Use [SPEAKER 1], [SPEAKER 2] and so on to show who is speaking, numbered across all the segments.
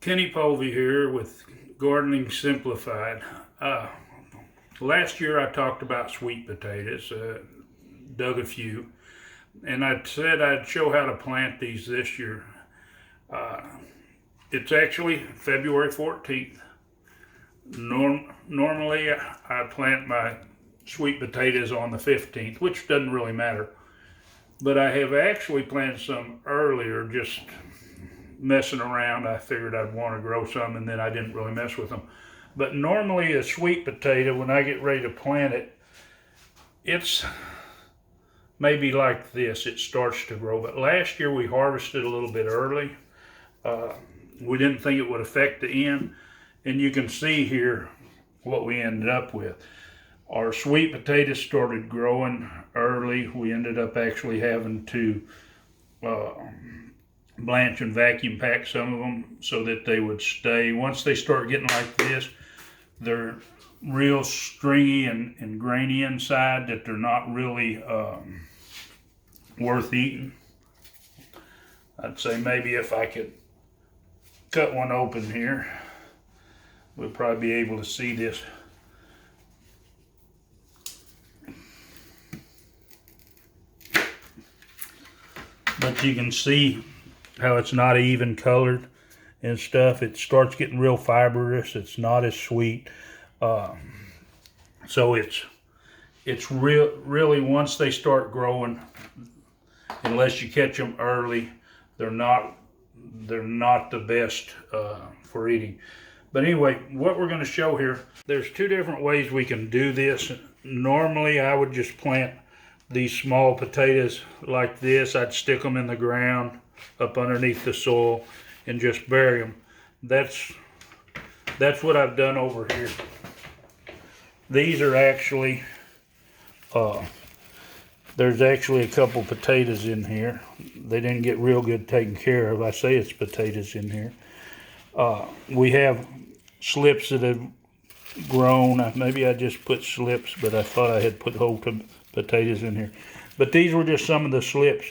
[SPEAKER 1] Kenny Povey here with Gardening Simplified. Last year I talked about sweet potatoes, dug a few, and I said I'd show how to plant these this year. It's actually February 14th. Normally I plant my sweet potatoes on the 15th, which doesn't really matter. But I have actually planted some earlier, just messing around. I figured I'd want to grow some, and then I didn't really mess with them. But normally a sweet potato, when I get ready to plant it, it's maybe like this. It starts to grow. But last year we harvested a little bit early. We didn't think it would affect the end. And you can see here what we ended up with. Our sweet potatoes started growing early. We ended up actually having to blanch and vacuum pack some of them so that they would stay. Once they start getting like this, they're real stringy and grainy inside, that they're not really worth eating. I'd say maybe if I could cut one open here, we'll probably be able to see this. But you can see how it's not even colored and stuff. It starts getting real fibrous. It's not as sweet. So it's really once they start growing, unless you catch them early, they're not the best for eating. But anyway, what we're going to show here, there's two different ways we can do this. Normally I would just plant these small potatoes like this. I'd stick them in the ground up underneath the soil and just bury them. That's what I've done over here. These are actually there's actually a couple potatoes in here. They didn't get real good taken care of. I say it's potatoes in here. We have slips that have grown. Maybe I just put slips, but I thought I had put whole potatoes in here. But these were just some of the slips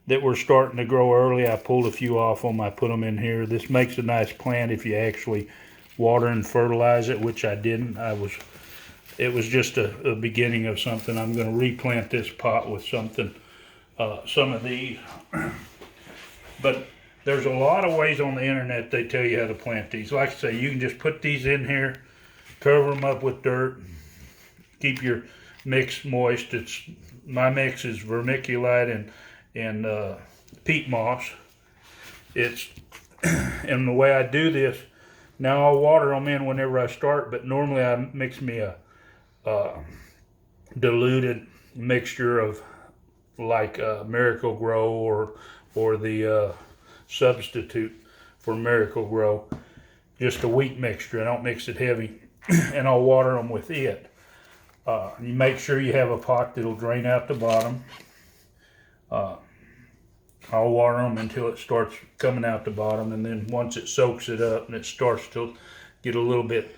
[SPEAKER 1] that were starting to grow early. I pulled a few off them. I put them in here. This makes a nice plant if you actually water and fertilize it, which I didn't. It was just a beginning of something. I'm going to replant this pot with something, some of these. But there's a lot of ways on the internet they tell you how to plant these. Like I say, you can just put these in here, cover them up with dirt, keep your mix moist. My mix is vermiculite and peat moss. And the way I do this, now I'll water them in whenever I start, but normally I mix me a diluted mixture of like Miracle-Gro or the substitute for Miracle-Gro, just a weak mixture. I don't mix it heavy, and I'll water them with it. You make sure you have a pot that'll drain out the bottom. I'll water them until it starts coming out the bottom, and then once it soaks it up and it starts to get a little bit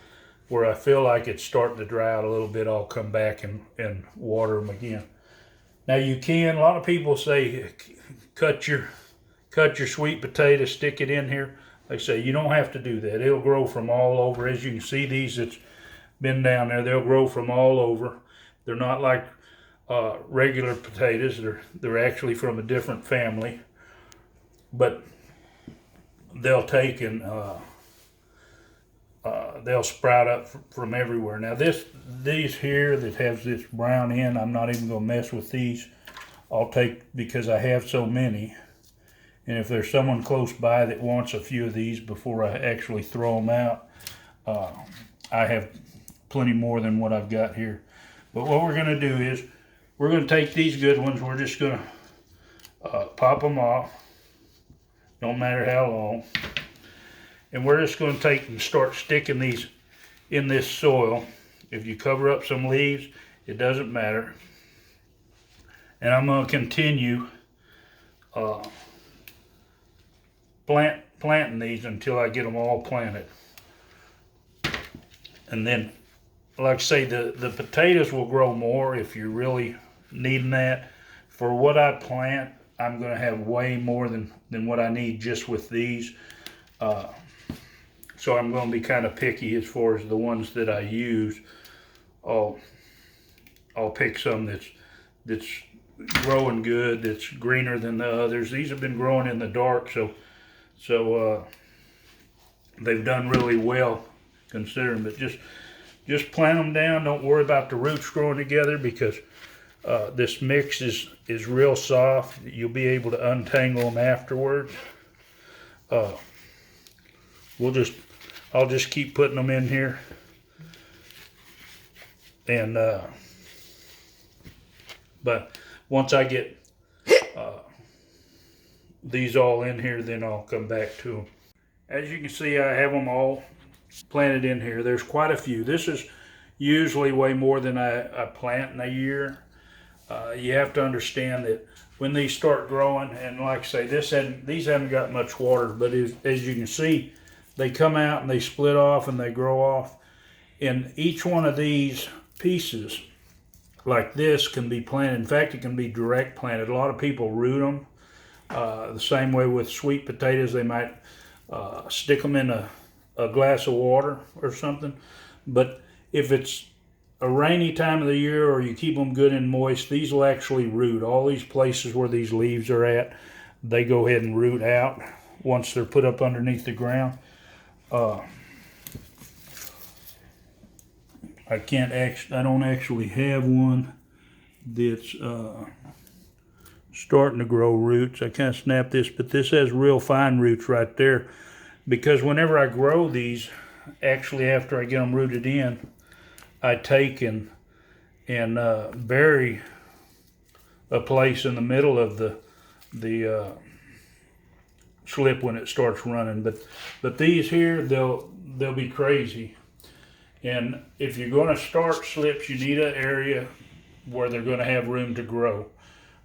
[SPEAKER 1] where I feel like it's starting to dry out a little bit, I'll come back and water them again. Now a lot of people say cut your sweet potato, stick it in here. Like I say, you don't have to do that. It'll grow from all over. As you can see, these that's been down there, they'll grow from all over. They're not like regular potatoes. They're actually from a different family, but they'll take and they'll sprout up from everywhere. Now these here that have this brown end, I'm not even gonna mess with these. I'll take, because I have so many, and if there's someone close by that wants a few of these before I actually throw them out, I have plenty more than what I've got here. But what we're gonna do is we're gonna take these good ones, we're just gonna pop them off, don't matter how long, and we're just gonna take and start sticking these in this soil. If you cover up some leaves, it doesn't matter. And I'm gonna continue planting these until I get them all planted. And then, like I say, the potatoes will grow more if you're really needing that. For what I plant, I'm going to have way more than what I need just with these. So I'm going to be kind of picky as far as the ones that I use. I'll pick some that's growing good, that's greener than the others. These have been growing in the dark, so they've done really well considering. But just plant them down. Don't worry about the roots growing together, because this mix is real soft. You'll be able to untangle them afterwards. I'll just keep putting them in here, and but once I get these all in here, then I'll come back to them. As you can see, I have them all planted in here. There's quite a few. This is usually way more than I plant in a year. You have to understand that when these start growing, and like I say, these haven't got much water, but as you can see, they come out and they split off and they grow off. And each one of these pieces like this can be planted. In fact, it can be direct planted. A lot of people root them. The same way with sweet potatoes, they might stick them in a glass of water or something. But if it's a rainy time of the year, or you keep them good and moist, these will actually root. All these places where these leaves are at, they go ahead and root out once they're put up underneath the ground. I don't actually have one that's starting to grow roots. I kind of snapped this, but this has real fine roots right there, because whenever I grow these, actually after I get them rooted in, I take and bury a place in the middle of the slip when it starts running. But these here, they'll be crazy. And if you're going to start slips, you need an area where they're going to have room to grow.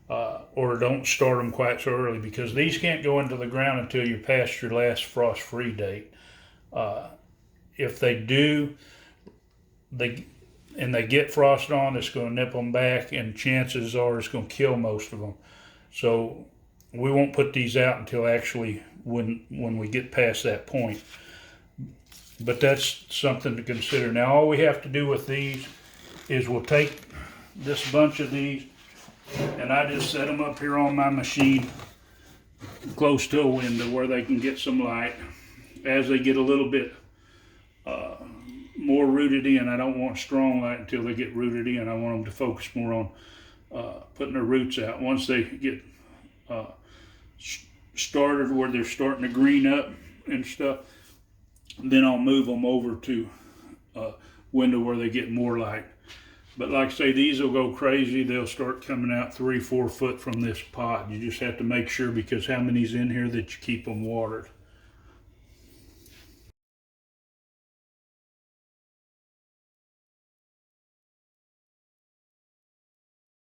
[SPEAKER 1] Or don't start them quite so early, because these can't go into the ground until you're past your last frost-free date. If they do, they get frost on, it's going to nip them back, and chances are it's going to kill most of them. So we won't put these out until actually when we get past that point. But that's something to consider. Now all we have to do with these is we'll take this bunch of these, and I just set them up here on my machine close to a window where they can get some light. As they get a little bit more rooted in, I don't want strong light until they get rooted in. I want them to focus more on putting their roots out. Once they get started where they're starting to green up and stuff, then I'll move them over to a window where they get more light. But like I say, these will go crazy. They'll start coming out 3-4 foot from this pot. You just have to make sure, because how many's in here, that you keep them watered.